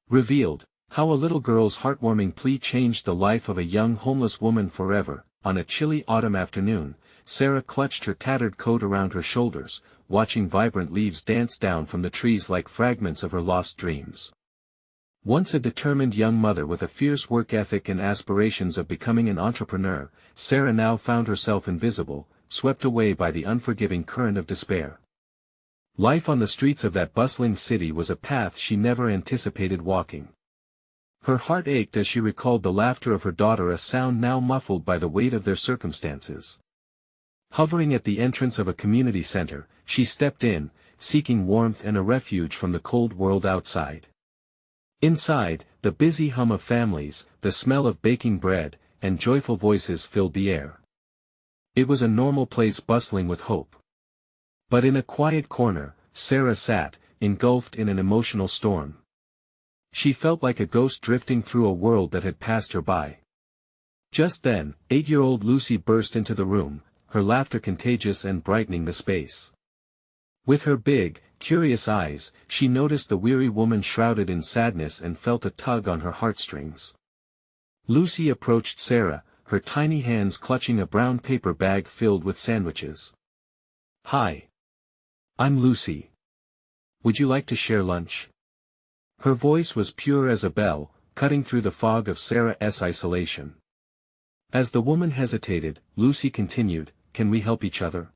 Revealed, how a little girl's heartwarming plea changed the life of a young homeless woman forever. On a chilly autumn afternoon, Sarah clutched her tattered coat around her shoulders, watching vibrant leaves dance down from the trees like fragments of her lost dreams. Once a determined young mother with a fierce work ethic and aspirations of becoming an entrepreneur, Sarah now found herself invisible, swept away by the unforgiving current of despair. Life on the streets of that bustling city was a path she never anticipated walking. Her heart ached as she recalled the laughter of her daughter, a sound now muffled by the weight of their circumstances. Hovering at the entrance of a community center, she stepped in, seeking warmth and a refuge from the cold world outside. Inside, the busy hum of families, the smell of baking bread, and joyful voices filled the air. It was a normal place bustling with hope. But in a quiet corner, Sarah sat, engulfed in an emotional storm. She felt like a ghost drifting through a world that had passed her by. Just then, 8-year-old Lucy burst into the room, her laughter contagious and brightening the space. With her big, curious eyes, she noticed the weary woman shrouded in sadness and felt a tug on her heartstrings. Lucy approached Sarah, her tiny hands clutching a brown paper bag filled with sandwiches. "Hi. I'm Lucy. Would you like to share lunch?" Her voice was pure as a bell, cutting through the fog of Sarah's isolation. As the woman hesitated, Lucy continued, "Can we help each other?"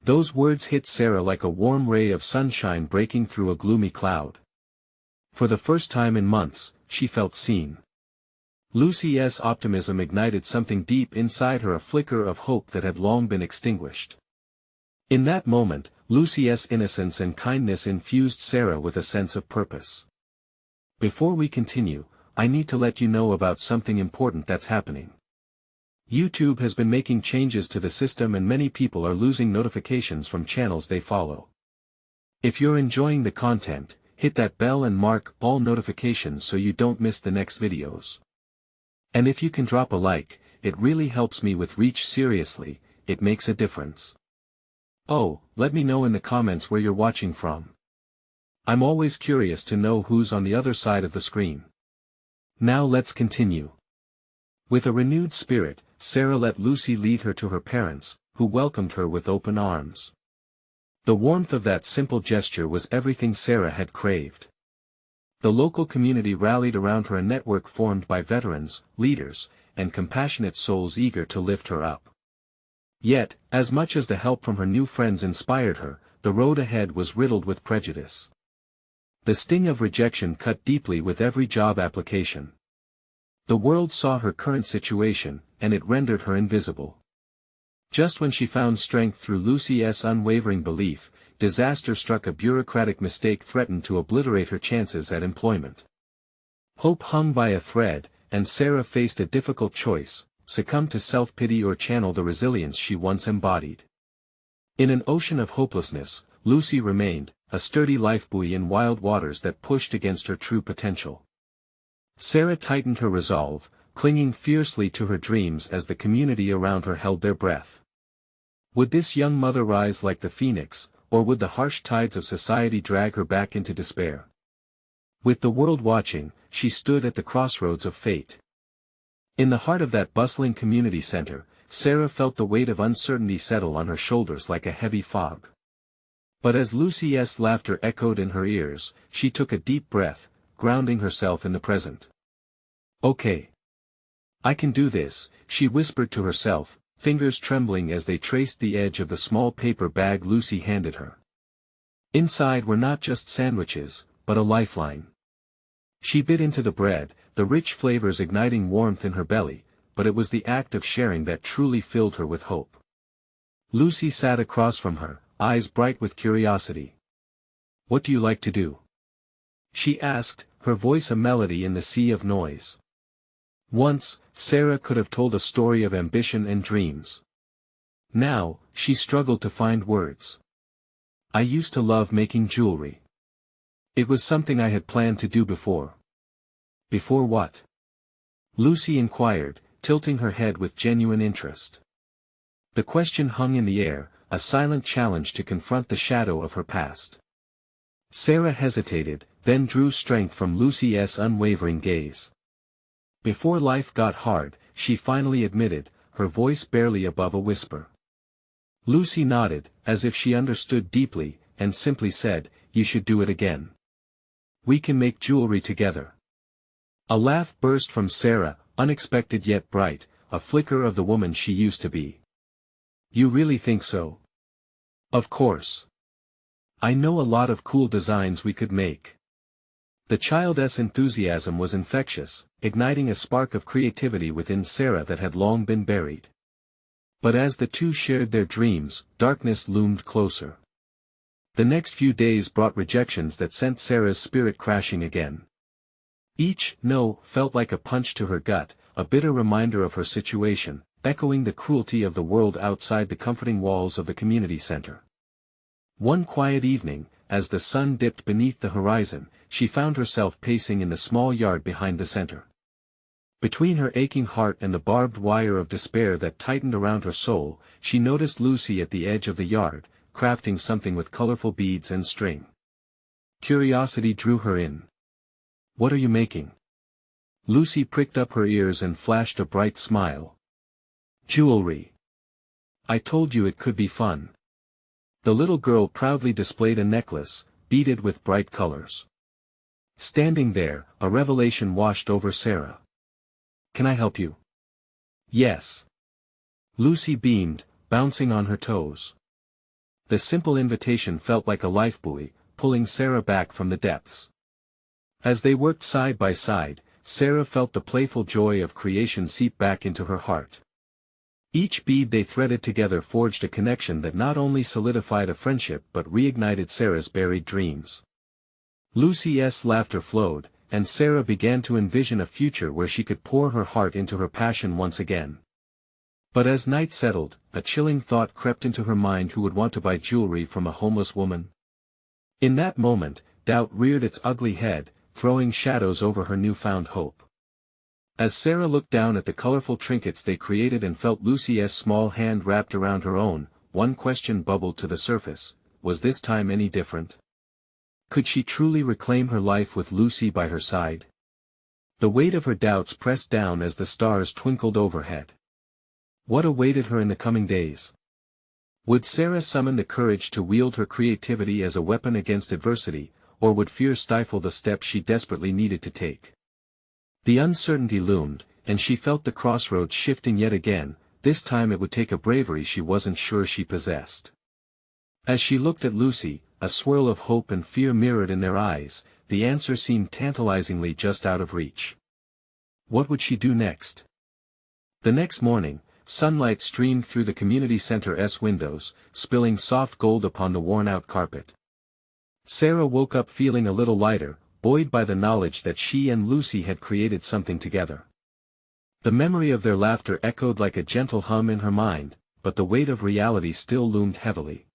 Those words hit Sarah like a warm ray of sunshine breaking through a gloomy cloud. For the first time in months, she felt seen. Lucy's optimism ignited something deep inside her, a flicker of hope that had long been extinguished. In that moment, Lucy's innocence and kindness infused Sarah with a sense of purpose. "Before we continue, I need to let you know about something important that's happening. YouTube has been making changes to the system and many people are losing notifications from channels they follow. If you're enjoying the content, hit that bell and mark all notifications so you don't miss the next videos. And if you can drop a like, it really helps me with reach. Seriously, it makes a difference. Oh, let me know in the comments where you're watching from. I'm always curious to know who's on the other side of the screen. Now let's continue." With a renewed spirit, Sarah let Lucy lead her to her parents, who welcomed her with open arms. The warmth of that simple gesture was everything Sarah had craved. The local community rallied around her, a network formed by veterans, leaders, and compassionate souls eager to lift her up. Yet, as much as the help from her new friends inspired her, the road ahead was riddled with prejudice. The sting of rejection cut deeply with every job application. The world saw her current situation, and it rendered her invisible. Just when she found strength through Lucy's unwavering belief, disaster struck. A bureaucratic mistake threatened to obliterate her chances at employment. Hope hung by a thread, and Sarah faced a difficult choice: succumb to self-pity or channel the resilience she once embodied. In an ocean of hopelessness, Lucy remained, a sturdy lifebuoy in wild waters that pushed against her true potential. Sarah tightened her resolve, clinging fiercely to her dreams as the community around her held their breath. Would this young mother rise like the phoenix, or would the harsh tides of society drag her back into despair? With the world watching, she stood at the crossroads of fate. In the heart of that bustling community center, Sarah felt the weight of uncertainty settle on her shoulders like a heavy fog. But as Lucy's laughter echoed in her ears, she took a deep breath, grounding herself in the present. "Okay. I can do this," she whispered to herself, fingers trembling as they traced the edge of the small paper bag Lucy handed her. Inside were not just sandwiches, but a lifeline. She bit into the bread, the rich flavors igniting warmth in her belly, but it was the act of sharing that truly filled her with hope. Lucy sat across from her, eyes bright with curiosity. "What do you like to do?" she asked, her voice a melody in the sea of noise. Once, Sarah could have told a story of ambition and dreams. Now, she struggled to find words. "I used to love making jewelry. It was something I had planned to do before." "Before what?" Lucy inquired, tilting her head with genuine interest. The question hung in the air, a silent challenge to confront the shadow of her past. Sarah hesitated, then drew strength from Lucy's unwavering gaze. Before life got hard, she finally admitted, her voice barely above a whisper. Lucy nodded, as if she understood deeply, and simply said, "You should do it again. We can make jewelry together." A laugh burst from Sarah, unexpected yet bright, a flicker of the woman she used to be. "You really think so?" "Of course. I know a lot of cool designs we could make." The child's enthusiasm was infectious, igniting a spark of creativity within Sarah that had long been buried. But as the two shared their dreams, darkness loomed closer. The next few days brought rejections that sent Sarah's spirit crashing again. Each "no" felt like a punch to her gut, a bitter reminder of her situation, echoing the cruelty of the world outside the comforting walls of the community center. One quiet evening, as the sun dipped beneath the horizon, she found herself pacing in the small yard behind the center. Between her aching heart and the barbed wire of despair that tightened around her soul, she noticed Lucy at the edge of the yard, crafting something with colorful beads and string. Curiosity drew her in. "What are you making?" Lucy pricked up her ears and flashed a bright smile. "Jewelry. I told you it could be fun." The little girl proudly displayed a necklace, beaded with bright colors. Standing there, a revelation washed over Sarah. "Can I help you?" "Yes." Lucy beamed, bouncing on her toes. The simple invitation felt like a lifebuoy, pulling Sarah back from the depths. As they worked side by side, Sarah felt the playful joy of creation seep back into her heart. Each bead they threaded together forged a connection that not only solidified a friendship but reignited Sarah's buried dreams. Lucy's laughter flowed, and Sarah began to envision a future where she could pour her heart into her passion once again. But as night settled, a chilling thought crept into her mind: who would want to buy jewelry from a homeless woman? In that moment, doubt reared its ugly head, throwing shadows over her newfound hope. As Sarah looked down at the colorful trinkets they created and felt Lucy's small hand wrapped around her own, one question bubbled to the surface: was this time any different? Could she truly reclaim her life with Lucy by her side? The weight of her doubts pressed down as the stars twinkled overhead. What awaited her in the coming days? Would Sarah summon the courage to wield her creativity as a weapon against adversity, or would fear stifle the step she desperately needed to take? The uncertainty loomed, and she felt the crossroads shifting yet again. This time it would take a bravery she wasn't sure she possessed. As she looked at Lucy, a swirl of hope and fear mirrored in their eyes, the answer seemed tantalizingly just out of reach. What would she do next? The next morning, sunlight streamed through the community center's windows, spilling soft gold upon the worn-out carpet. Sarah woke up feeling a little lighter, buoyed by the knowledge that she and Lucy had created something together. The memory of their laughter echoed like a gentle hum in her mind, but the weight of reality still loomed heavily.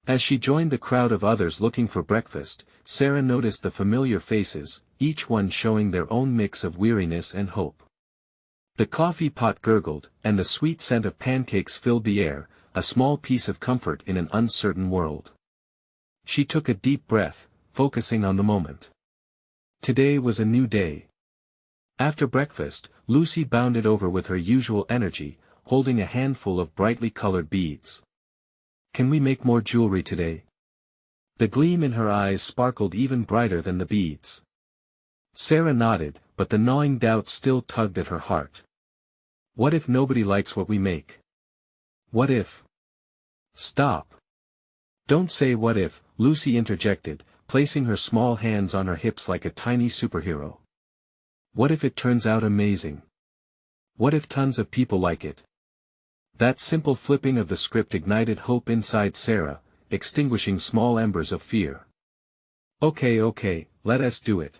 As she joined the crowd of others looking for breakfast, Sarah noticed the familiar faces, each one showing their own mix of weariness and hope. The coffee pot gurgled, and the sweet scent of pancakes filled the air, a small piece of comfort in an uncertain world. She took a deep breath, focusing on the moment. Today was a new day. After breakfast, Lucy bounded over with her usual energy, holding a handful of brightly colored beads. "Can we make more jewelry today?" The gleam in her eyes sparkled even brighter than the beads. Sarah nodded, but the gnawing doubt still tugged at her heart. What if nobody likes what we make? What if... Stop. Don't say what if, Lucy interjected, placing her small hands on her hips like a tiny superhero. What if it turns out amazing? What if tons of people like it? That simple flipping of the script ignited hope inside Sarah, extinguishing small embers of fear. Okay, let us do it.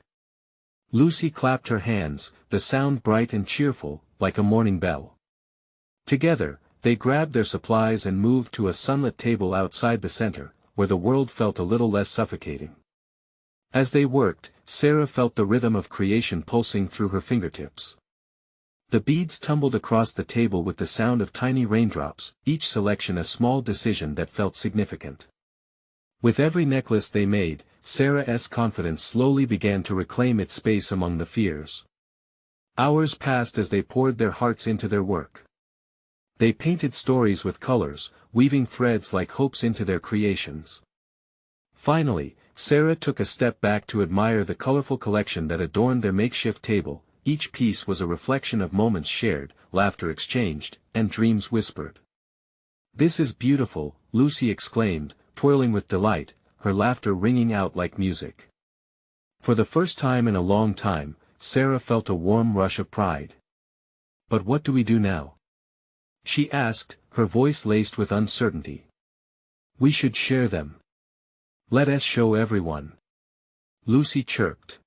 Lucy clapped her hands, the sound bright and cheerful, like a morning bell. Together, they grabbed their supplies and moved to a sunlit table outside the center, where the world felt a little less suffocating. As they worked, Sarah felt the rhythm of creation pulsing through her fingertips. The beads tumbled across the table with the sound of tiny raindrops, each selection a small decision that felt significant. With every necklace they made, Sarah's confidence slowly began to reclaim its space among the fears. Hours passed as they poured their hearts into their work. They painted stories with colors, weaving threads like hopes into their creations. Finally, Sarah took a step back to admire the colorful collection that adorned their makeshift table. Each piece was a reflection of moments shared, laughter exchanged, and dreams whispered. "This is beautiful," Lucy exclaimed, twirling with delight, her laughter ringing out like music. For the first time in a long time, Sarah felt a warm rush of pride. "But what do we do now?" she asked, her voice laced with uncertainty. "We should share them. Let us show everyone," Lucy chirped.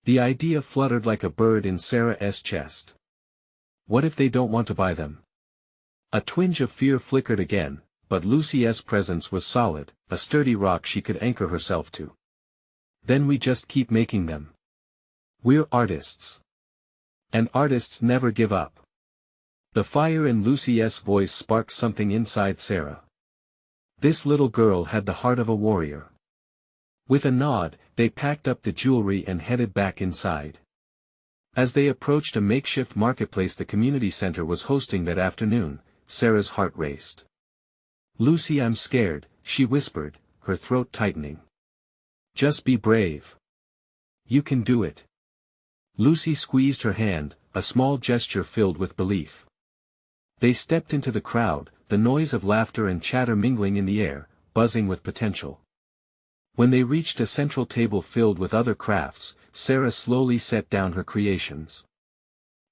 The idea fluttered like a bird in Sarah's chest. What if they don't want to buy them? A twinge of fear flickered again, but Lucy's presence was solid, a sturdy rock she could anchor herself to. "Then we just keep making them. We're artists. And artists never give up." The fire in Lucy's voice sparked something inside Sarah. This little girl had the heart of a warrior. With a nod, they packed up the jewelry and headed back inside. As they approached a makeshift marketplace the community center was hosting that afternoon, Sarah's heart raced. "Lucy, I'm scared," she whispered, her throat tightening. "Just be brave. You can do it." Lucy squeezed her hand, a small gesture filled with belief. They stepped into the crowd, the noise of laughter and chatter mingling in the air, buzzing with potential. When they reached a central table filled with other crafts, Sarah slowly set down her creations.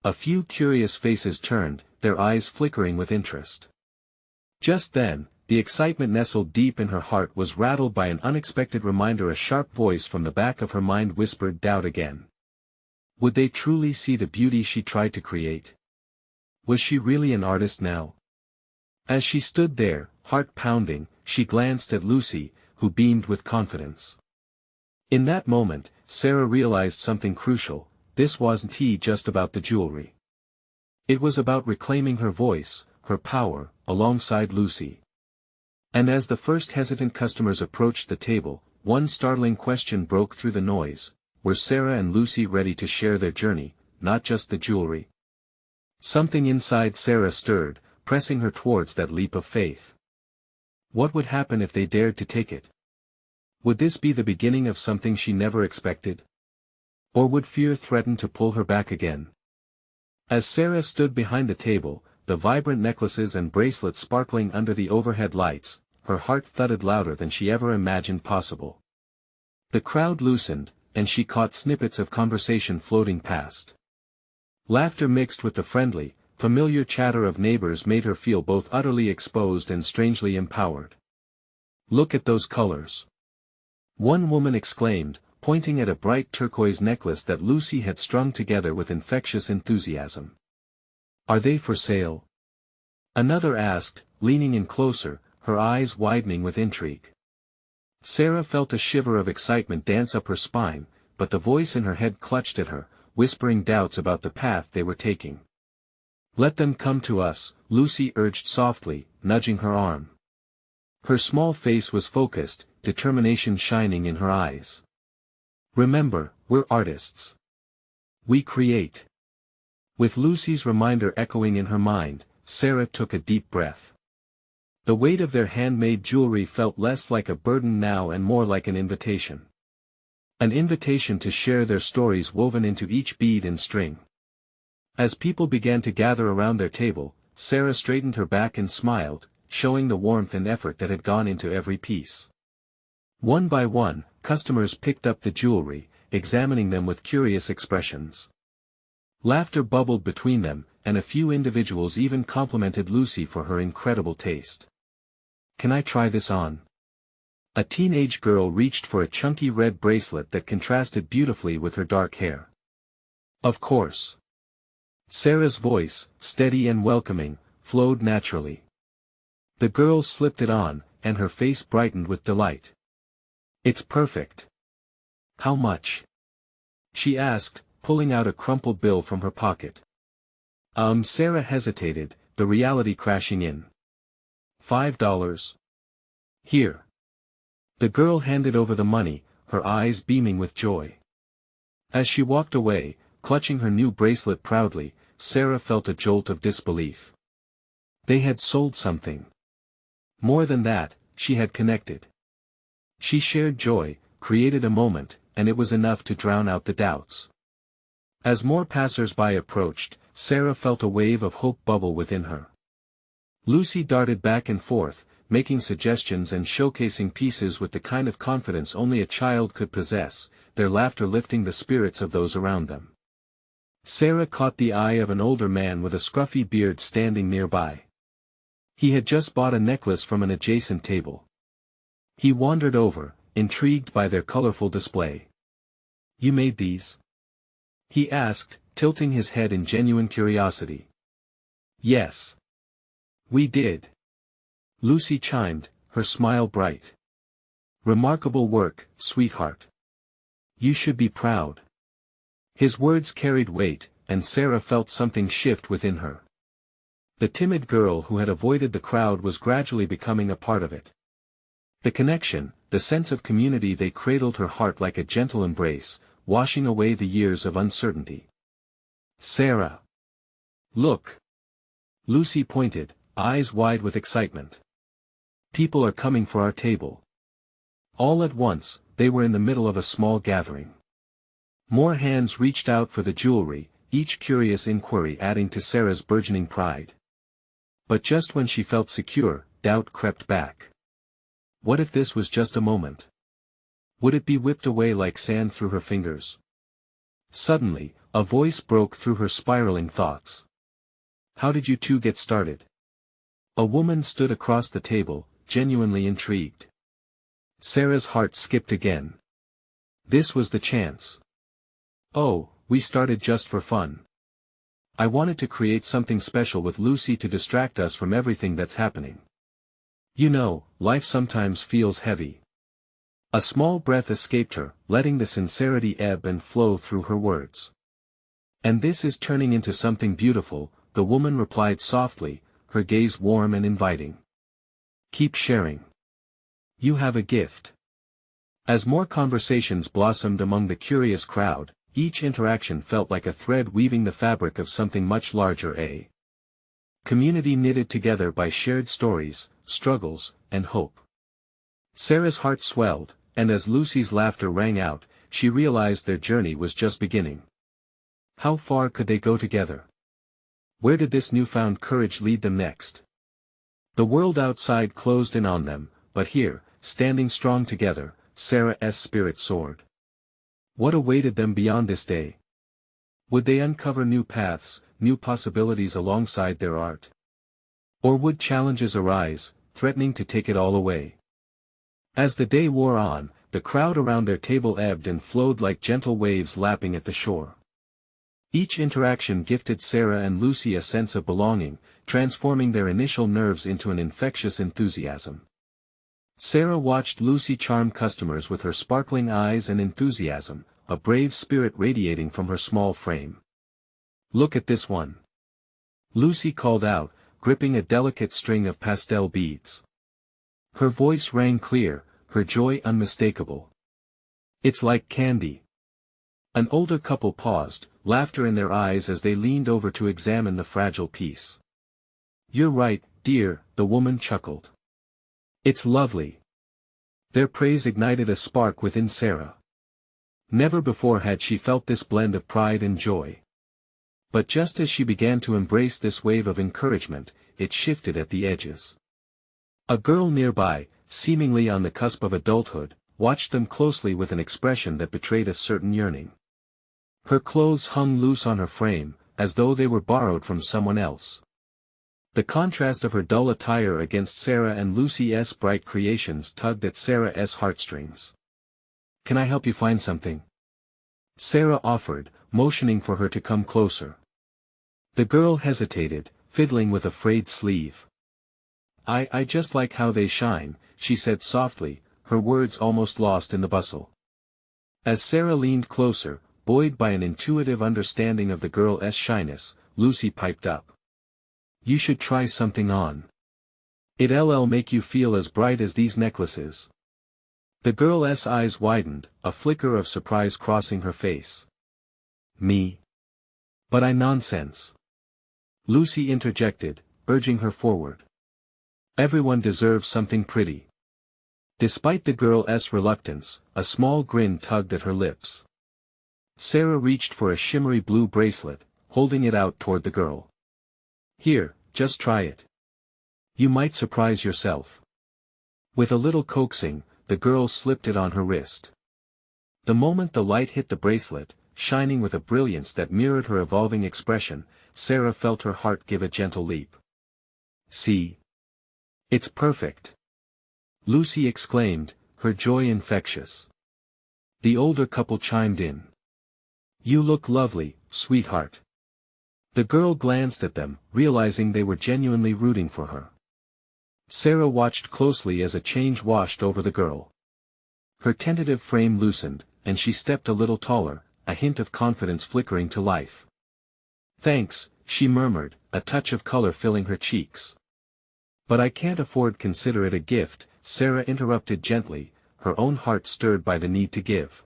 A few curious faces turned, their eyes flickering with interest. Just then, the excitement nestled deep in her heart was rattled by an unexpected reminder. A sharp voice from the back of her mind whispered doubt again. Would they truly see the beauty she tried to create? Was she really an artist now? As she stood there, heart pounding, she glanced at Lucy, who beamed with confidence. In that moment, Sarah realized something crucial: this wasn't just about the jewelry. It was about reclaiming her voice, her power, alongside Lucy. And as the first hesitant customers approached the table, one startling question broke through the noise: were Sarah and Lucy ready to share their journey, not just the jewelry? Something inside Sarah stirred, pressing her towards that leap of faith. What would happen if they dared to take it? Would this be the beginning of something she never expected? Or would fear threaten to pull her back again? As Sarah stood behind the table, the vibrant necklaces and bracelets sparkling under the overhead lights, her heart thudded louder than she ever imagined possible. The crowd loosened, and she caught snippets of conversation floating past. Laughter mixed with the friendly, familiar chatter of neighbors made her feel both utterly exposed and strangely empowered. "Look at those colors!" one woman exclaimed, pointing at a bright turquoise necklace that Lucy had strung together with infectious enthusiasm. "Are they for sale?" another asked, leaning in closer, her eyes widening with intrigue. Sarah felt a shiver of excitement dance up her spine, but the voice in her head clutched at her, whispering doubts about the path they were taking. "Let them come to us," Lucy urged softly, nudging her arm. Her small face was focused, determination shining in her eyes. "Remember, we're artists. We create." With Lucy's reminder echoing in her mind, Sarah took a deep breath. The weight of their handmade jewelry felt less like a burden now and more like an invitation. An invitation to share their stories woven into each bead and string. As people began to gather around their table, Sarah straightened her back and smiled, showing the warmth and effort that had gone into every piece. One by one, customers picked up the jewelry, examining them with curious expressions. Laughter bubbled between them, and a few individuals even complimented Lucy for her incredible taste. "Can I try this on?" A teenage girl reached for a chunky red bracelet that contrasted beautifully with her dark hair. "Of course." Sarah's voice, steady and welcoming, flowed naturally. The girl slipped it on, and her face brightened with delight. "It's perfect. How much?" she asked, pulling out a crumpled bill from her pocket. Sarah hesitated, the reality crashing in. $5. "Here." The girl handed over the money, her eyes beaming with joy. As she walked away, clutching her new bracelet proudly, Sarah felt a jolt of disbelief. They had sold something. More than that, she had connected. She shared joy, created a moment, and it was enough to drown out the doubts. As more passers-by approached, Sarah felt a wave of hope bubble within her. Lucy darted back and forth, making suggestions and showcasing pieces with the kind of confidence only a child could possess, their laughter lifting the spirits of those around them. Sarah caught the eye of an older man with a scruffy beard standing nearby. He had just bought a necklace from an adjacent table. He wandered over, intrigued by their colorful display. "You made these?" he asked, tilting his head in genuine curiosity. "Yes. We did," Lucy chimed, her smile bright. "Remarkable work, sweetheart. You should be proud." His words carried weight, and Sarah felt something shift within her. The timid girl who had avoided the crowd was gradually becoming a part of it. The connection, the sense of community, they cradled her heart like a gentle embrace, washing away the years of uncertainty. "Sarah! Look!" Lucy pointed, eyes wide with excitement. "People are coming for our table." All at once, they were in the middle of a small gathering. More hands reached out for the jewelry, each curious inquiry adding to Sarah's burgeoning pride. But just when she felt secure, doubt crept back. What if this was just a moment? Would it be whipped away like sand through her fingers? Suddenly, a voice broke through her spiraling thoughts. "How did you two get started?" A woman stood across the table, genuinely intrigued. Sarah's heart skipped again. This was the chance. "Oh, we started just for fun. I wanted to create something special with Lucy to distract us from everything that's happening. You know, life sometimes feels heavy." A small breath escaped her, letting the sincerity ebb and flow through her words. "And this is turning into something beautiful," the woman replied softly, her gaze warm and inviting. "Keep sharing. You have a gift." As more conversations blossomed among the curious crowd, each interaction felt like a thread weaving the fabric of something much larger, a community knitted together by shared stories, struggles, and hope. Sarah's heart swelled, and as Lucy's laughter rang out, she realized their journey was just beginning. How far could they go together? Where did this newfound courage lead them next? The world outside closed in on them, but here, standing strong together, Sarah's spirit soared. What awaited them beyond this day? Would they uncover new paths, new possibilities alongside their art? Or would challenges arise, threatening to take it all away? As the day wore on, the crowd around their table ebbed and flowed like gentle waves lapping at the shore. Each interaction gifted Sarah and Lucy a sense of belonging, transforming their initial nerves into an infectious enthusiasm. Sarah watched Lucy charm customers with her sparkling eyes and enthusiasm, a brave spirit radiating from her small frame. "Look at this one," Lucy called out, gripping a delicate string of pastel beads. Her voice rang clear, her joy unmistakable. "It's like candy." An older couple paused, laughter in their eyes as they leaned over to examine the fragile piece. "You're right, dear," the woman chuckled. "It's lovely." Their praise ignited a spark within Sarah. Never before had she felt this blend of pride and joy. But just as she began to embrace this wave of encouragement, it shifted at the edges. A girl nearby, seemingly on the cusp of adulthood, watched them closely with an expression that betrayed a certain yearning. Her clothes hung loose on her frame, as though they were borrowed from someone else. The contrast of her dull attire against Sarah and Lucy's bright creations tugged at Sarah's heartstrings. "Can I help you find something?" Sarah offered, motioning for her to come closer. The girl hesitated, fiddling with a frayed sleeve. I just like how they shine," she said softly, her words almost lost in the bustle. As Sarah leaned closer, buoyed by an intuitive understanding of the girl's shyness, Lucy piped up. "You should try something on. It'll make you feel as bright as these necklaces." The girl's eyes widened, a flicker of surprise crossing her face. Me? But nonsense. Lucy interjected, urging her forward. Everyone deserves something pretty. Despite the girl's reluctance, a small grin tugged at her lips. Sarah reached for a shimmery blue bracelet, holding it out toward the girl. Here, just try it. You might surprise yourself. With a little coaxing, the girl slipped it on her wrist. The moment the light hit the bracelet, shining with a brilliance that mirrored her evolving expression, Sarah felt her heart give a gentle leap. See? It's perfect. Lucy exclaimed, her joy infectious. The older couple chimed in. You look lovely, sweetheart. The girl glanced at them, realizing they were genuinely rooting for her. Sarah watched closely as a change washed over the girl. Her tentative frame loosened, and she stepped a little taller, a hint of confidence flickering to life. Thanks, she murmured, a touch of color filling her cheeks. But I can't afford to consider it a gift, Sarah interrupted gently, her own heart stirred by the need to give.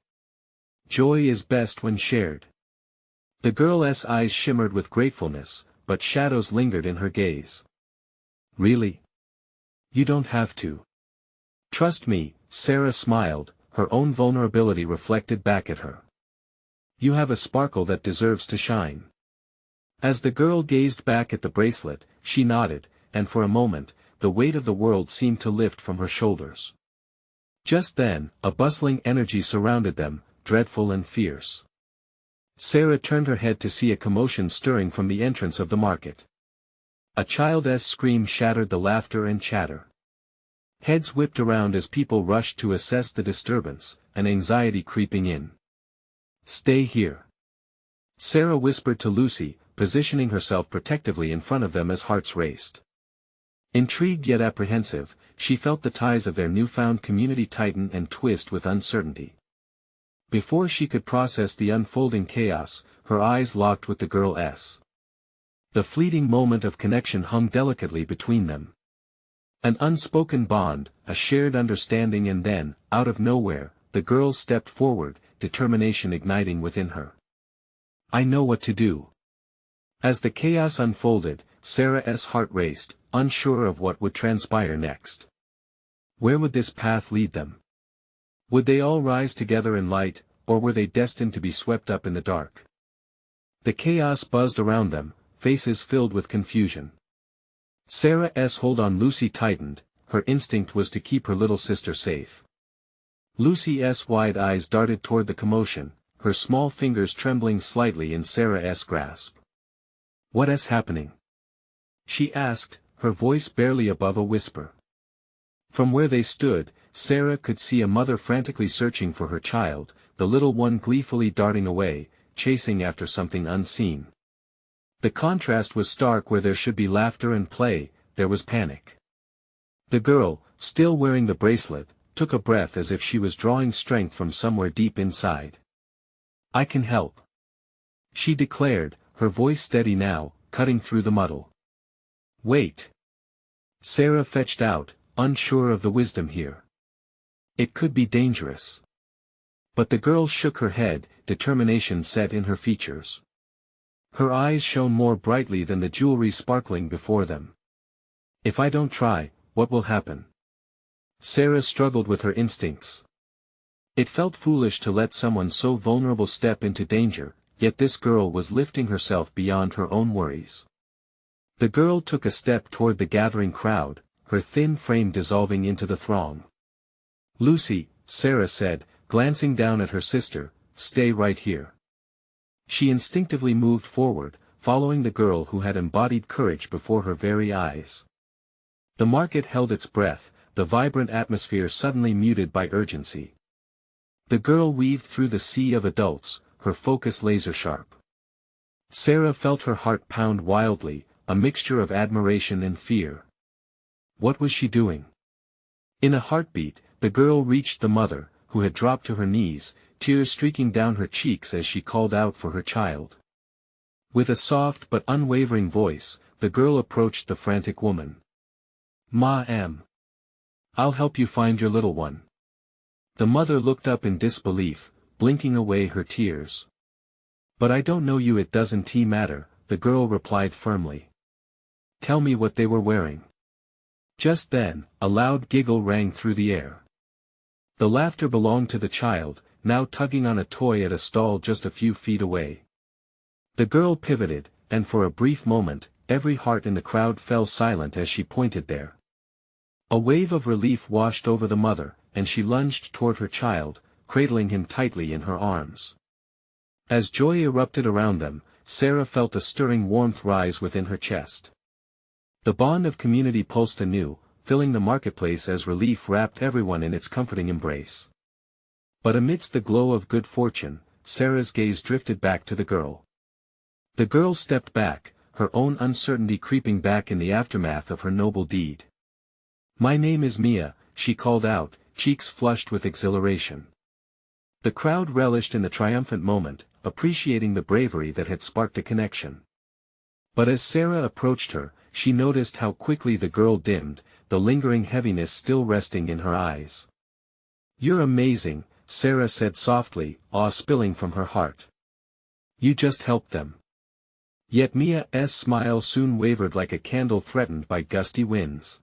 Joy is best when shared. The girl's eyes shimmered with gratefulness, but shadows lingered in her gaze. Really? You don't have to. Trust me, Sarah smiled, her own vulnerability reflected back at her. You have a sparkle that deserves to shine. As the girl gazed back at the bracelet, she nodded, and for a moment, the weight of the world seemed to lift from her shoulders. Just then, a bustling energy surrounded them, dreadful and fierce. Sarah turned her head to see a commotion stirring from the entrance of the market. A child's scream shattered the laughter and chatter. Heads whipped around as people rushed to assess the disturbance, and anxiety creeping in. Stay here. Sarah whispered to Lucy, positioning herself protectively in front of them as hearts raced. Intrigued yet apprehensive, she felt the ties of their newfound community tighten and twist with uncertainty. Before she could process the unfolding chaos, her eyes locked with the girl's. The fleeting moment of connection hung delicately between them. An unspoken bond, a shared understanding, and then, out of nowhere, the girl stepped forward, determination igniting within her. I know what to do. As the chaos unfolded, Sarah's heart raced, unsure of what would transpire next. Where would this path lead them? Would they all rise together in light, or were they destined to be swept up in the dark? The chaos buzzed around them, faces filled with confusion. Sarah's hold on Lucy tightened, her instinct was to keep her little sister safe. Lucy's wide eyes darted toward the commotion, her small fingers trembling slightly in Sarah's grasp. What is happening? She asked, her voice barely above a whisper. From where they stood, Sarah could see a mother frantically searching for her child, the little one gleefully darting away, chasing after something unseen. The contrast was stark. Where there should be laughter and play, there was panic. The girl, still wearing the bracelet, took a breath as if she was drawing strength from somewhere deep inside. I can help, she declared, her voice steady now, cutting through the muddle. Wait. Sarah fetched out, unsure of the wisdom here. It could be dangerous. But the girl shook her head, determination set in her features. Her eyes shone more brightly than the jewelry sparkling before them. If I don't try, what will happen? Sarah struggled with her instincts. It felt foolish to let someone so vulnerable step into danger, yet this girl was lifting herself beyond her own worries. The girl took a step toward the gathering crowd, her thin frame dissolving into the throng. Lucy, Sarah said, glancing down at her sister, stay right here. She instinctively moved forward, following the girl who had embodied courage before her very eyes. The market held its breath, the vibrant atmosphere suddenly muted by urgency. The girl weaved through the sea of adults, her focus laser-sharp. Sarah felt her heart pound wildly, a mixture of admiration and fear. What was she doing? In a heartbeat, the girl reached the mother, who had dropped to her knees, tears streaking down her cheeks as she called out for her child. With a soft but unwavering voice, the girl approached the frantic woman. I'll help you find your little one. The mother looked up in disbelief, blinking away her tears. "But I don't know you, it doesn't matter," the girl replied firmly. "Tell me what they were wearing." Just then, a loud giggle rang through the air. The laughter belonged to the child, now tugging on a toy at a stall just a few feet away. The girl pivoted, and for a brief moment, every heart in the crowd fell silent as she pointed there. A wave of relief washed over the mother, and she lunged toward her child, cradling him tightly in her arms. As joy erupted around them, Sarah felt a stirring warmth rise within her chest. The bond of community pulsed anew, filling the marketplace as relief wrapped everyone in its comforting embrace. But amidst the glow of good fortune, Sarah's gaze drifted back to the girl. The girl stepped back, her own uncertainty creeping back in the aftermath of her noble deed. "My name is Mia," she called out, cheeks flushed with exhilaration. The crowd relished in the triumphant moment, appreciating the bravery that had sparked the connection. But as Sarah approached her, she noticed how quickly the girl dimmed, the lingering heaviness still resting in her eyes. "You're amazing," Sarah said softly, awe spilling from her heart. "You just helped them." Yet Mia's smile soon wavered like a candle threatened by gusty winds.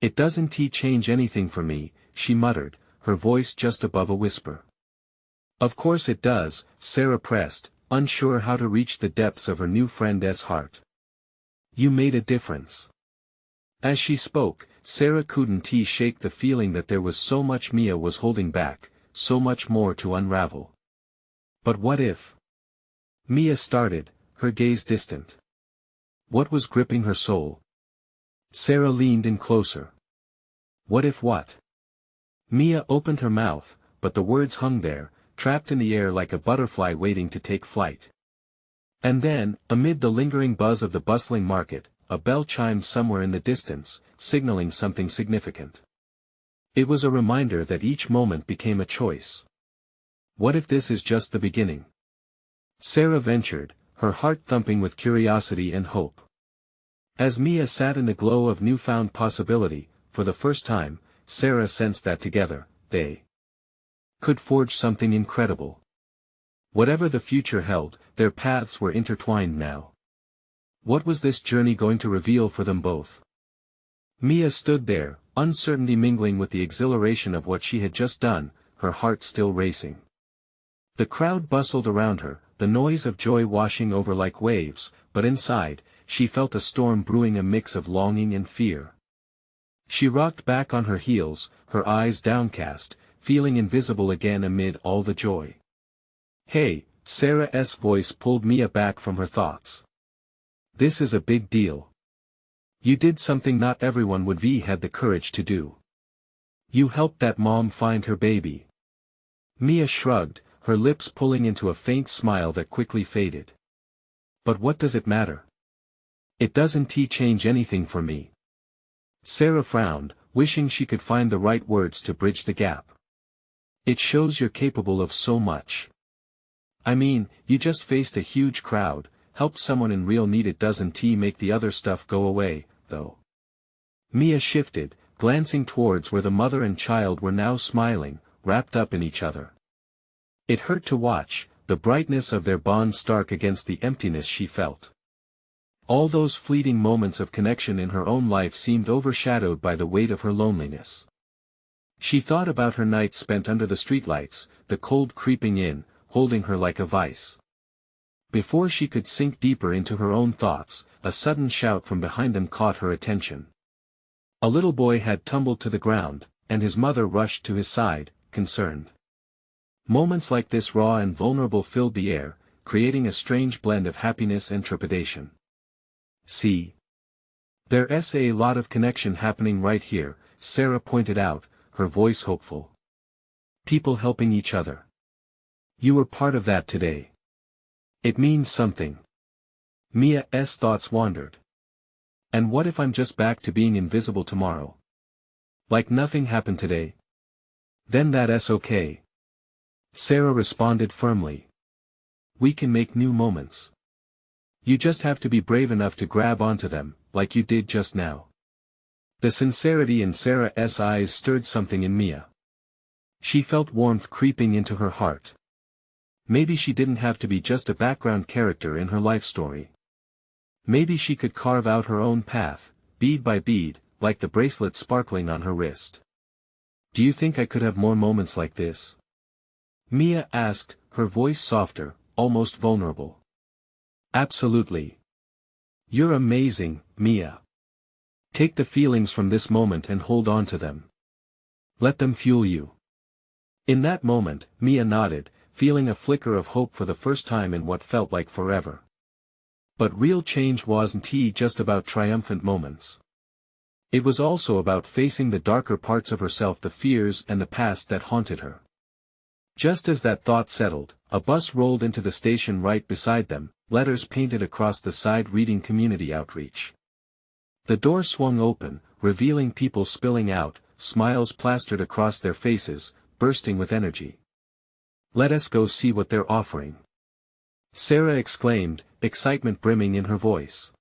"It doesn't change anything for me," she muttered, her voice just above a whisper. "Of course it does," Sarah pressed, unsure how to reach the depths of her new friend's heart. "You made a difference." As she spoke, Sarah couldn't shake the feeling that there was so much Mia was holding back, so much more to unravel. But what if? Mia started, her gaze distant. What was gripping her soul? Sarah leaned in closer. What if what? Mia opened her mouth, but the words hung there, trapped in the air like a butterfly waiting to take flight. And then, amid the lingering buzz of the bustling market, a bell chimed somewhere in the distance, signaling something significant. It was a reminder that each moment became a choice. What if this is just the beginning? Sarah ventured, her heart thumping with curiosity and hope. As Mia sat in the glow of newfound possibility, for the first time, Sarah sensed that together, they could forge something incredible. Whatever the future held, their paths were intertwined now. What was this journey going to reveal for them both? Mia stood there, uncertainty mingling with the exhilaration of what she had just done, her heart still racing. The crowd bustled around her, the noise of joy washing over like waves, but inside, she felt a storm brewing, a mix of longing and fear. She rocked back on her heels, her eyes downcast, feeling invisible again amid all the joy. "Hey," Sarah's voice pulled Mia back from her thoughts. "This is a big deal. You did something not everyone would have had the courage to do. You helped that mom find her baby." Mia shrugged, her lips pulling into a faint smile that quickly faded. "But what does it matter? It doesn't change anything for me." Sarah frowned, wishing she could find the right words to bridge the gap. "It shows you're capable of so much. I mean, you just faced a huge crowd, helped someone in real need. It doesn't make the other stuff go away, though." Mia shifted, glancing towards where the mother and child were now smiling, wrapped up in each other. It hurt to watch, the brightness of their bond stark against the emptiness she felt. All those fleeting moments of connection in her own life seemed overshadowed by the weight of her loneliness. She thought about her nights spent under the streetlights, the cold creeping in, holding her like a vice. Before she could sink deeper into her own thoughts, a sudden shout from behind them caught her attention. A little boy had tumbled to the ground, and his mother rushed to his side, concerned. Moments like this, raw and vulnerable, filled the air, creating a strange blend of happiness and trepidation. "See? There's a lot of connection happening right here," Sarah pointed out, her voice hopeful. "People helping each other. You were part of that today. It means something." Mia's thoughts wandered. And what if I'm just back to being invisible tomorrow? Like nothing happened today? Then that's okay. Sarah responded firmly. "We can make new moments. You just have to be brave enough to grab onto them, like you did just now." The sincerity in Sarah's eyes stirred something in Mia. She felt warmth creeping into her heart. Maybe she didn't have to be just a background character in her life story. Maybe she could carve out her own path, bead by bead, like the bracelet sparkling on her wrist. Do you think I could have more moments like this? Mia asked, her voice softer, almost vulnerable. Absolutely. You're amazing, Mia. Take the feelings from this moment and hold on to them. Let them fuel you. In that moment, Mia nodded, feeling a flicker of hope for the first time in what felt like forever. But real change wasn't just about triumphant moments. It was also about facing the darker parts of herself, the fears and the past that haunted her. Just as that thought settled, a bus rolled into the station right beside them, letters painted across the side reading community outreach. The door swung open, revealing people spilling out, smiles plastered across their faces, bursting with energy. Let us go see what they're offering. Sarah exclaimed, excitement brimming in her voice.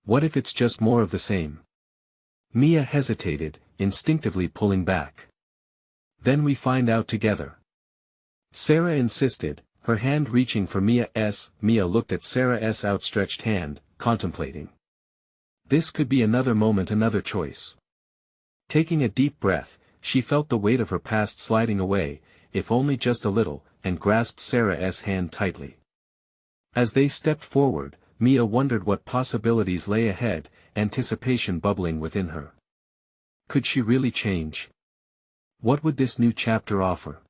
What if it's just more of the same? Mia hesitated, instinctively pulling back. Then we find out together. Sarah insisted, her hand reaching for Mia's. Mia looked at Sarah's outstretched hand, contemplating. This could be another moment, another choice. Taking a deep breath, she felt the weight of her past sliding away, if only just a little, and grasped Sarah's hand tightly. As they stepped forward, Mia wondered what possibilities lay ahead, anticipation bubbling within her. Could she really change? What would this new chapter offer?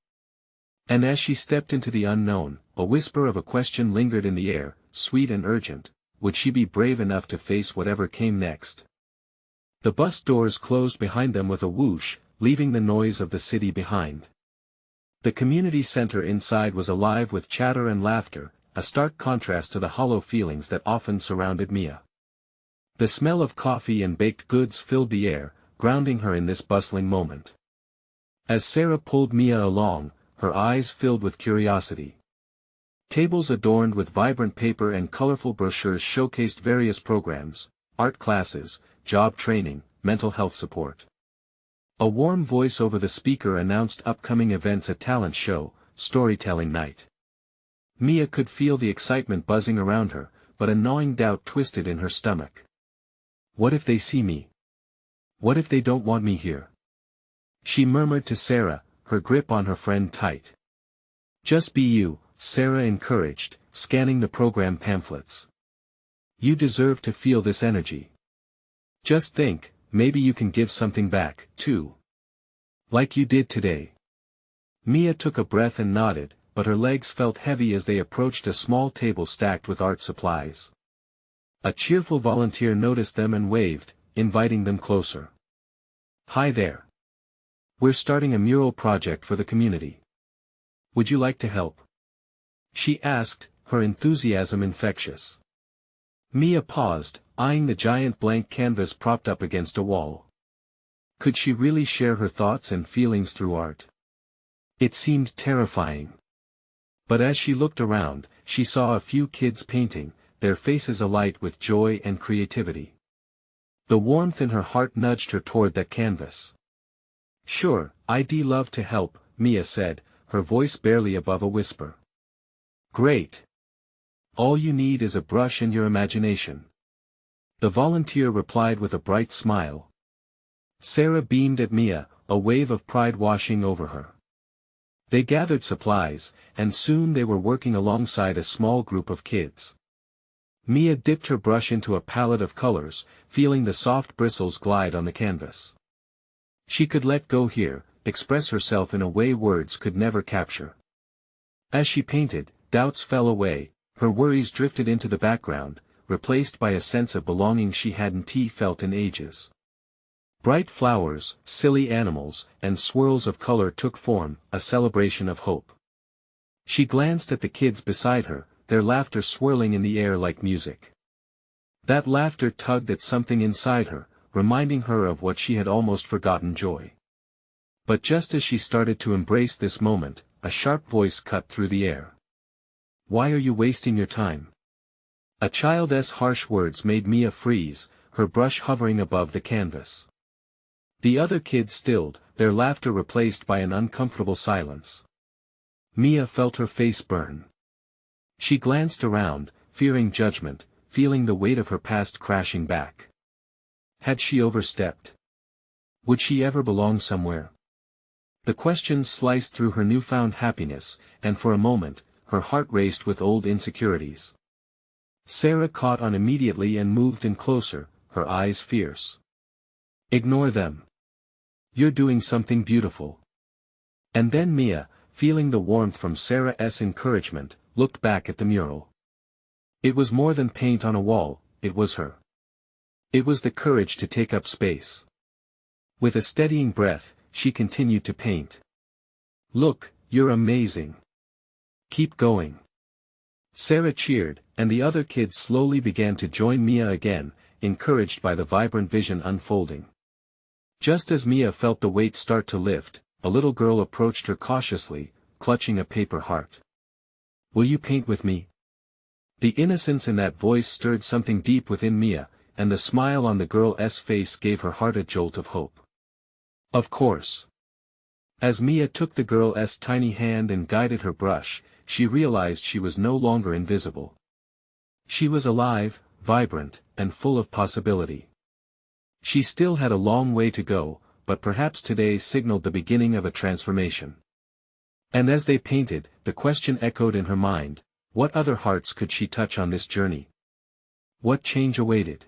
And as she stepped into the unknown, a whisper of a question lingered in the air, sweet and urgent. Would she be brave enough to face whatever came next? The bus doors closed behind them with a whoosh, leaving the noise of the city behind. The community center inside was alive with chatter and laughter, a stark contrast to the hollow feelings that often surrounded Mia. The smell of coffee and baked goods filled the air, grounding her in this bustling moment. As Sarah pulled Mia along, her eyes filled with curiosity. Tables adorned with vibrant paper and colorful brochures showcased various programs, art classes, job training, mental health support. A warm voice over the speaker announced upcoming events: a talent show, storytelling night. Mia could feel the excitement buzzing around her, but a gnawing doubt twisted in her stomach. What if they see me? What if they don't want me here? She murmured to Sarah, her grip on her friend tight. Just be you, Sarah encouraged, scanning the program pamphlets. You deserve to feel this energy. Just think, maybe you can give something back, too. Like you did today. Mia took a breath and nodded, but her legs felt heavy as they approached a small table stacked with art supplies. A cheerful volunteer noticed them and waved, inviting them closer. Hi there. We're starting a mural project for the community. Would you like to help? She asked, her enthusiasm infectious. Mia paused, eyeing the giant blank canvas propped up against a wall. Could she really share her thoughts and feelings through art? It seemed terrifying. But as she looked around, she saw a few kids painting, their faces alight with joy and creativity. The warmth in her heart nudged her toward that canvas. Sure, I'd love to help, Mia said, her voice barely above a whisper. Great. All you need is a brush and your imagination. The volunteer replied with a bright smile. Sarah beamed at Mia, a wave of pride washing over her. They gathered supplies, and soon they were working alongside a small group of kids. Mia dipped her brush into a palette of colors, feeling the soft bristles glide on the canvas. She could let go here, express herself in a way words could never capture. As she painted, doubts fell away, her worries drifted into the background, replaced by a sense of belonging she hadn't felt in ages. Bright flowers, silly animals, and swirls of color took form, a celebration of hope. She glanced at the kids beside her, their laughter swirling in the air like music. That laughter tugged at something inside her, reminding her of what she had almost forgotten: joy. But just as she started to embrace this moment, a sharp voice cut through the air. Why are you wasting your time? A child's harsh words made Mia freeze, her brush hovering above the canvas. The other kids stilled, their laughter replaced by an uncomfortable silence. Mia felt her face burn. She glanced around, fearing judgment, feeling the weight of her past crashing back. Had she overstepped? Would she ever belong somewhere? The questions sliced through her newfound happiness, and for a moment, her heart raced with old insecurities. Sarah caught on immediately and moved in closer, her eyes fierce. Ignore them. You're doing something beautiful. And then Mia, feeling the warmth from Sarah's encouragement, looked back at the mural. It was more than paint on a wall, it was her. It was the courage to take up space. With a steadying breath, she continued to paint. Look, you're amazing. Keep going. Sarah cheered, and the other kids slowly began to join Mia again, encouraged by the vibrant vision unfolding. Just as Mia felt the weight start to lift, a little girl approached her cautiously, clutching a paper heart. Will you paint with me? The innocence in that voice stirred something deep within Mia, and the smile on the girl's face gave her heart a jolt of hope. Of course. As Mia took the girl's tiny hand and guided her brush, she realized she was no longer invisible. She was alive, vibrant, and full of possibility. She still had a long way to go, but perhaps today signaled the beginning of a transformation. And as they painted, the question echoed in her mind, what other hearts could she touch on this journey? What change awaited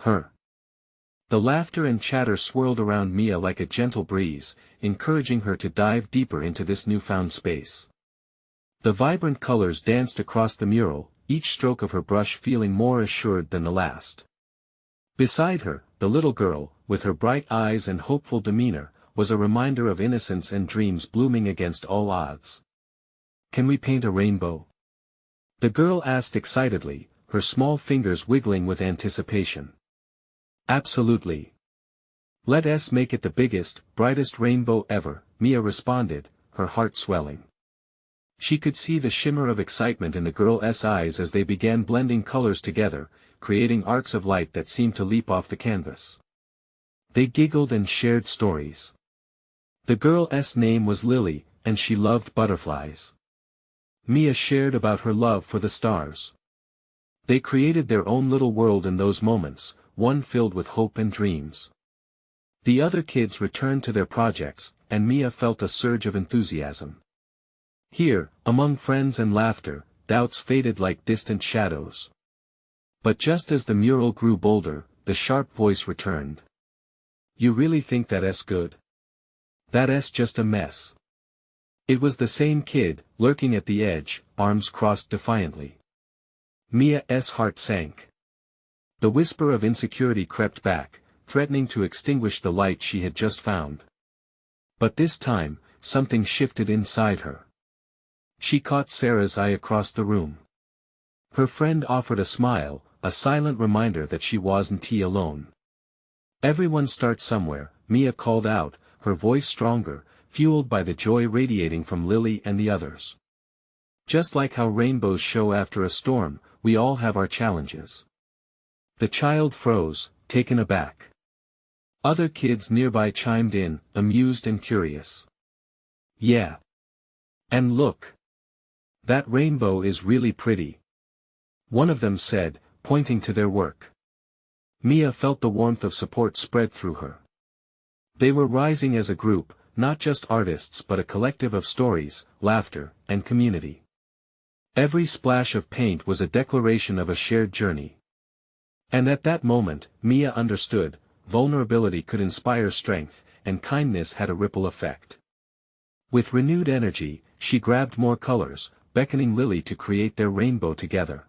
her? The laughter and chatter swirled around Mia like a gentle breeze, encouraging her to dive deeper into this newfound space. The vibrant colors danced across the mural, each stroke of her brush feeling more assured than the last. Beside her, the little girl, with her bright eyes and hopeful demeanor, was a reminder of innocence and dreams blooming against all odds. Can we paint a rainbow? The girl asked excitedly, her small fingers wiggling with anticipation. Absolutely. Let us make it the biggest, brightest rainbow ever, Mia responded, her heart swelling. She could see the shimmer of excitement in the girl's eyes as they began blending colors together, creating arcs of light that seemed to leap off the canvas. They giggled and shared stories. The girl's name was Lily, and she loved butterflies. Mia shared about her love for the stars. They created their own little world in those moments, one filled with hope and dreams. The other kids returned to their projects, and Mia felt a surge of enthusiasm. Here, among friends and laughter, doubts faded like distant shadows. But just as the mural grew bolder, the sharp voice returned. You really think that's good? That's just a mess. It was the same kid, lurking at the edge, arms crossed defiantly. Mia's heart sank. The whisper of insecurity crept back, threatening to extinguish the light she had just found. But this time, something shifted inside her. She caught Sarah's eye across the room. Her friend offered a smile, a silent reminder that she wasn't alone. Everyone starts somewhere, Mia called out, her voice stronger, fueled by the joy radiating from Lily and the others. Just like how rainbows show after a storm, we all have our challenges. The child froze, taken aback. Other kids nearby chimed in, amused and curious. Yeah. And look. That rainbow is really pretty. One of them said, pointing to their work. Mia felt the warmth of support spread through her. They were rising as a group, not just artists but a collective of stories, laughter, and community. Every splash of paint was a declaration of a shared journey. And at that moment, Mia understood, vulnerability could inspire strength, and kindness had a ripple effect. With renewed energy, she grabbed more colors, beckoning Lily to create their rainbow together.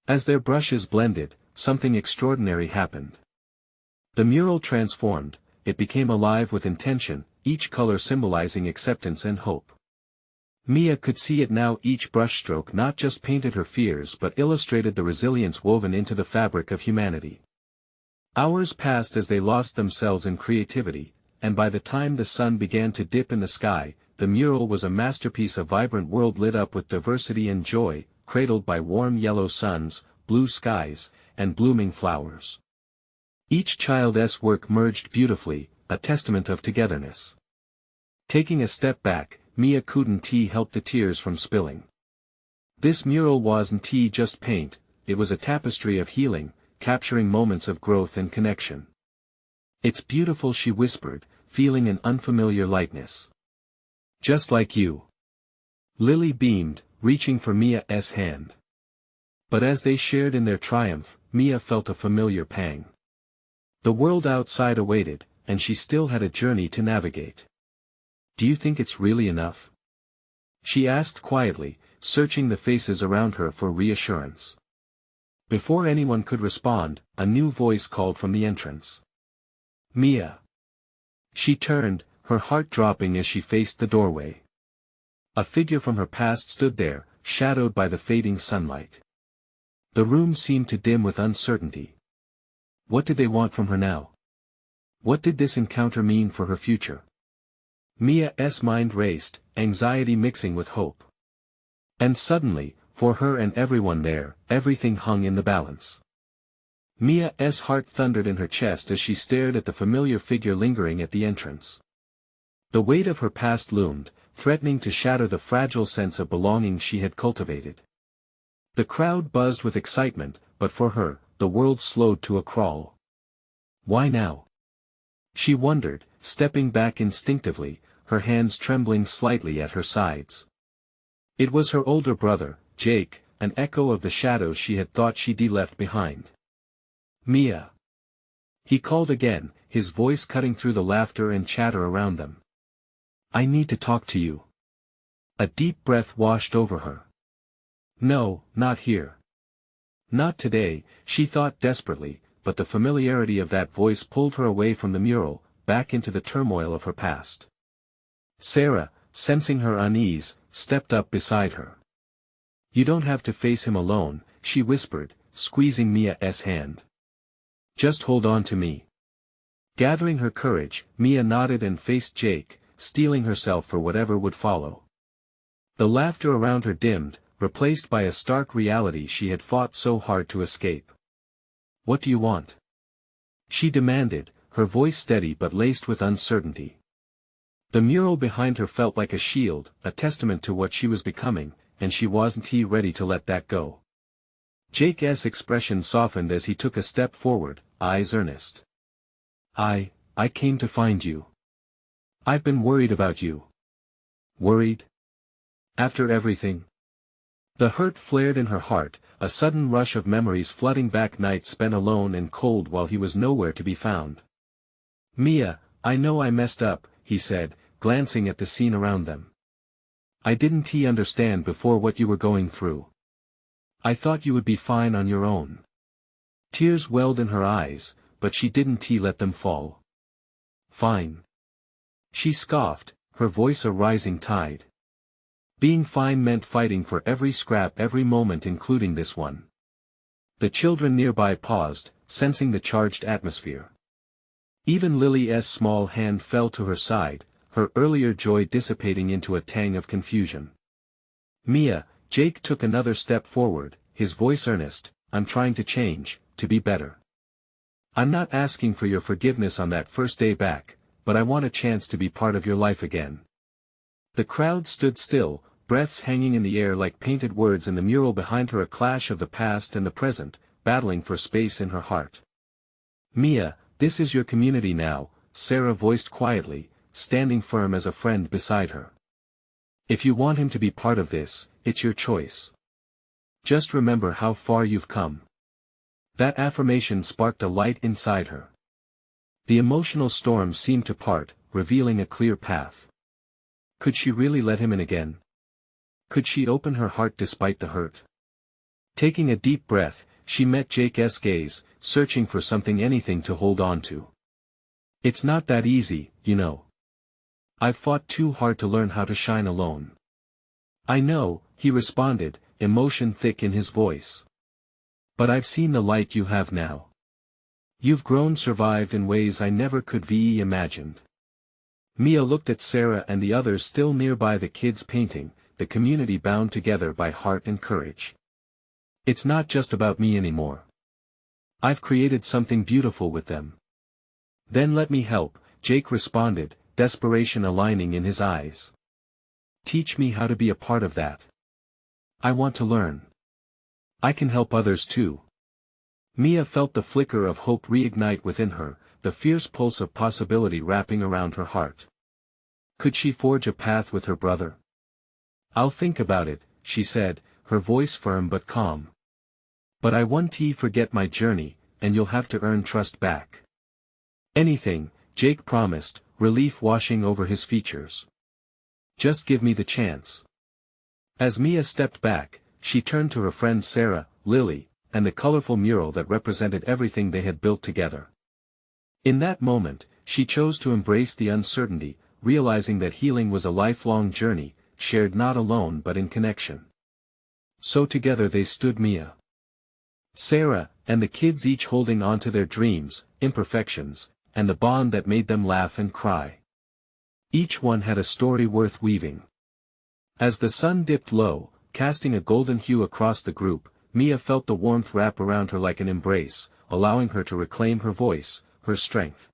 As their brushes blended, something extraordinary happened. The mural transformed, it became alive with intention, each color symbolizing acceptance and hope. Mia could see it now, each brushstroke not just painted her fears but illustrated the resilience woven into the fabric of humanity. Hours passed as they lost themselves in creativity, and by the time the sun began to dip in the sky, the mural was a masterpiece, a vibrant world lit up with diversity and joy, cradled by warm yellow suns, blue skies, and blooming flowers. Each child's work merged beautifully, a testament of togetherness. Taking a step back, Mia couldn't help the tears from spilling. This mural wasn't just paint, it was a tapestry of healing, capturing moments of growth and connection. "It's beautiful," she whispered, feeling an unfamiliar lightness. "Just like you." Lily beamed, reaching for Mia's hand. But as they shared in their triumph, Mia felt a familiar pang. The world outside awaited, and she still had a journey to navigate. "Do you think it's really enough?" she asked quietly, searching the faces around her for reassurance. Before anyone could respond, a new voice called from the entrance. "Mia." She turned, her heart dropping as she faced the doorway. A figure from her past stood there, shadowed by the fading sunlight. The room seemed to dim with uncertainty. What did they want from her now? What did this encounter mean for her future? Mia's mind raced, anxiety mixing with hope. And suddenly, for her and everyone there, everything hung in the balance. Mia's heart thundered in her chest as she stared at the familiar figure lingering at the entrance. The weight of her past loomed, threatening to shatter the fragile sense of belonging she had cultivated. The crowd buzzed with excitement, but for her, the world slowed to a crawl. Why now? She wondered, stepping back instinctively, her hands trembling slightly at her sides. It was her older brother, Jake, an echo of the shadows she had thought she'd left behind. "Mia." He called again, his voice cutting through the laughter and chatter around them. "I need to talk to you." A deep breath washed over her. "No, not here. Not today," she thought desperately, but the familiarity of that voice pulled her away from the mural, back into the turmoil of her past. Sarah, sensing her unease, stepped up beside her. "You don't have to face him alone," she whispered, squeezing Mia's hand. "Just hold on to me." Gathering her courage, Mia nodded and faced Jake, steeling herself for whatever would follow. The laughter around her dimmed, replaced by a stark reality she had fought so hard to escape. "What do you want?" she demanded, her voice steady but laced with uncertainty. The mural behind her felt like a shield, a testament to what she was becoming, and she wasn't ready to let that go. Jake's expression softened as he took a step forward, eyes earnest. I came to find you. I've been worried about you." "Worried? After everything?" The hurt flared in her heart, a sudden rush of memories flooding back nights spent alone and cold while he was nowhere to be found. "Mia, I know I messed up," he said, glancing at the scene around them. "I didn't understand before what you were going through. I thought you would be fine on your own." Tears welled in her eyes, but she didn't let them fall. "Fine?" she scoffed, her voice a rising tide. Being fine meant fighting for every scrap every moment including this one. The children nearby paused, sensing the charged atmosphere. Even Lily's small hand fell to her side, her earlier joy dissipating into a tang of confusion. "Mia," Jake took another step forward, his voice earnest, "I'm trying to change, to be better. I'm not asking for your forgiveness on that first day back, but I want a chance to be part of your life again." The crowd stood still, breaths hanging in the air like painted words in the mural behind her, a clash of the past and the present, battling for space in her heart. "Mia, this is your community now," Sarah voiced quietly, standing firm as a friend beside her. "If you want him to be part of this, it's your choice. Just remember how far you've come." That affirmation sparked a light inside her. The emotional storm seemed to part, revealing a clear path. Could she really let him in again? Could she open her heart despite the hurt? Taking a deep breath, she met Jake's gaze, searching for something, anything to hold on to. "It's not that easy, you know. I've fought too hard to learn how to shine alone." "I know," he responded, emotion thick in his voice. "But I've seen the light you have now. You've grown, survived in ways I never could be imagined." Mia looked at Sarah and the others still nearby, the kids painting, the community bound together by heart and courage. "It's not just about me anymore. I've created something beautiful with them. Then let me help, Jake responded, desperation aligning in his eyes. Teach me how to be a part of that. I want to learn. I can help others too. Mia felt the flicker of hope reignite within her, the fierce pulse of possibility wrapping around her heart. Could she forge a path with her brother? I'll think about it, she said, her voice firm but calm. But I won't forget my journey, and you'll have to earn trust back. Anything, Jake promised, relief washing over his features. Just give me the chance. As Mia stepped back, she turned to her friends Sarah, Lily, and the colorful mural that represented everything they had built together. In that moment, she chose to embrace the uncertainty, realizing that healing was a lifelong journey, shared not alone but in connection. So together they stood, Mia, Sarah, and the kids, each holding on to their dreams, imperfections, and the bond that made them laugh and cry. Each one had a story worth weaving. As the sun dipped low, casting a golden hue across the group, Mia felt the warmth wrap around her like an embrace, allowing her to reclaim her voice, her strength.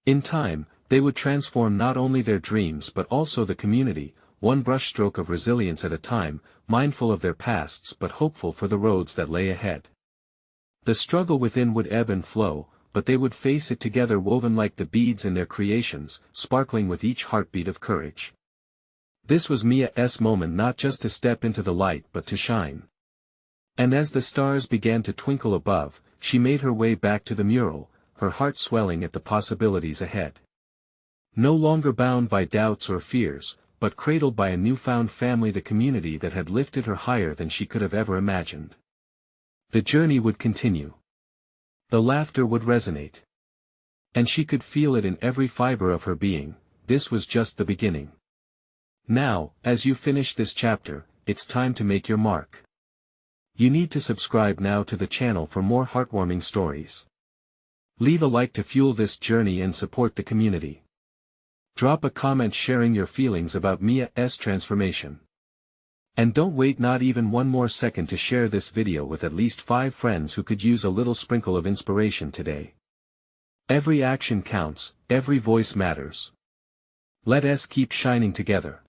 In time, they would transform not only their dreams but also the community, one brushstroke of resilience at a time, mindful of their pasts but hopeful for the roads that lay ahead. The struggle within would ebb and flow, but they would face it together, woven like the beads in their creations, sparkling with each heartbeat of courage. This was Mia's moment, not just to step into the light but to shine. And as the stars began to twinkle above, she made her way back to the mural, her heart swelling at the possibilities ahead. No longer bound by doubts or fears, but cradled by a newfound family, the community that had lifted her higher than she could have ever imagined. The journey would continue. The laughter would resonate. And she could feel it in every fiber of her being. This was just the beginning. Now, as you finish this chapter, it's time to make your mark. You need to subscribe now to the channel for more heartwarming stories. Leave a like to fuel this journey and support the community. Drop a comment sharing your feelings about Mia's transformation. And don't wait not even one more second to share this video with at least 5 friends who could use a little sprinkle of inspiration today. Every action counts, every voice matters. Let us keep shining together.